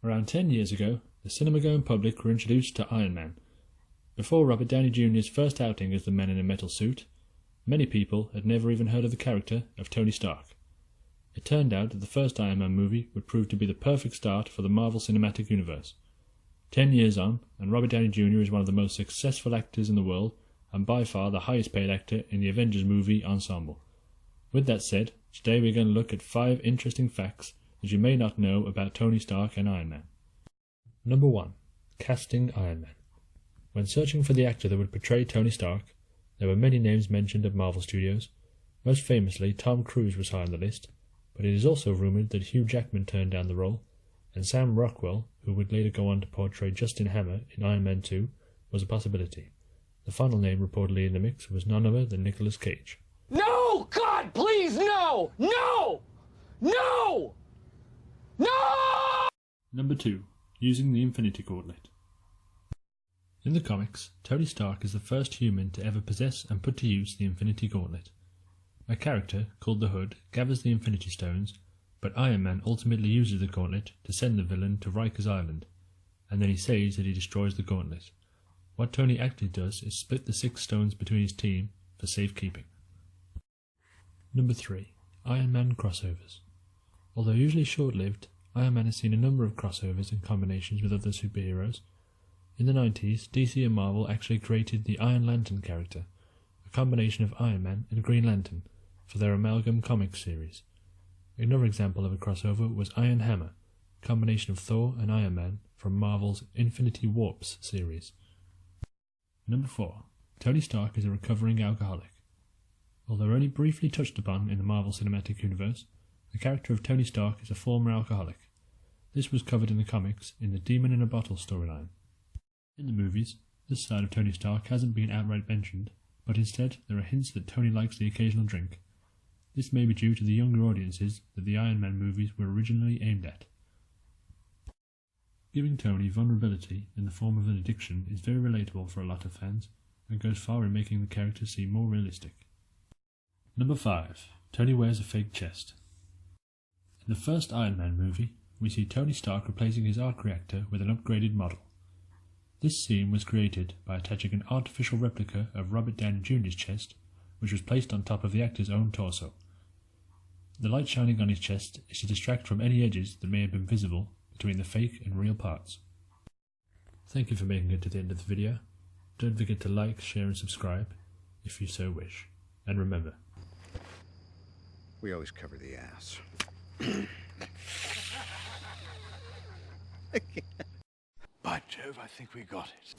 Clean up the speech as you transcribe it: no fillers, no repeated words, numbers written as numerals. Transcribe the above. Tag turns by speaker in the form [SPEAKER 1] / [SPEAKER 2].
[SPEAKER 1] Around 10 years ago, the cinema-going public were introduced to Iron Man. Before Robert Downey Jr.'s first outing as the Man in a Metal Suit, many people had never even heard of the character of Tony Stark. It turned out that the first Iron Man movie would prove to be the perfect start for the Marvel Cinematic Universe. 10 years on, and Robert Downey Jr. is one of the most successful actors in the world, and by far the highest paid actor in the Avengers movie ensemble. With that said, today we're going to look at 5 interesting facts that you may not know about Tony Stark and Iron Man. Number 1. Casting Iron Man. When searching for the actor that would portray Tony Stark, there were many names mentioned at Marvel Studios. Most famously, Tom Cruise was high on the list, but it is also rumoured that Hugh Jackman turned down the role, and Sam Rockwell, who would later go on to portray Justin Hammer in Iron Man 2, was a possibility. The final name reportedly in the mix was none other than Nicolas Cage.
[SPEAKER 2] No! God, please, no! No! No! No!
[SPEAKER 1] Number 2. Using the Infinity Gauntlet. In the comics, Tony Stark is the first human to ever possess and put to use the Infinity Gauntlet. A character, called the Hood, gathers the Infinity Stones, but Iron Man ultimately uses the Gauntlet to send the villain to Rikers Island, and then he says that he destroys the Gauntlet. What Tony actually does is split the 6 stones between his team for safekeeping. Number 3. Iron Man crossovers. Although usually short-lived, Iron Man has seen a number of crossovers and combinations with other superheroes. In the 90s, DC and Marvel actually created the Iron Lantern character, a combination of Iron Man and Green Lantern, for their Amalgam Comics series. Another example of a crossover was Iron Hammer, a combination of Thor and Iron Man from Marvel's Infinity Warps series. Number 4. Tony Stark is a recovering alcoholic. Although only briefly touched upon in the Marvel Cinematic Universe, the character of Tony Stark is a former alcoholic. This was covered in the comics in the Demon in a Bottle storyline. In the movies, this side of Tony Stark hasn't been outright mentioned, but instead there are hints that Tony likes the occasional drink. This may be due to the younger audiences that the Iron Man movies were originally aimed at. Giving Tony vulnerability in the form of an addiction is very relatable for a lot of fans, and goes far in making the character seem more realistic. Number 5. Tony wears a fake chest. In the first Iron Man movie, we see Tony Stark replacing his arc reactor with an upgraded model. This scene was created by attaching an artificial replica of Robert Downey Jr.'s chest, which was placed on top of the actor's own torso. The light shining on his chest is to distract from any edges that may have been visible between the fake and real parts. Thank you for making it to the end of the video. Don't forget to like, share and subscribe, if you so wish. And remember,
[SPEAKER 3] we always cover the ass. By Jove, I think we got it.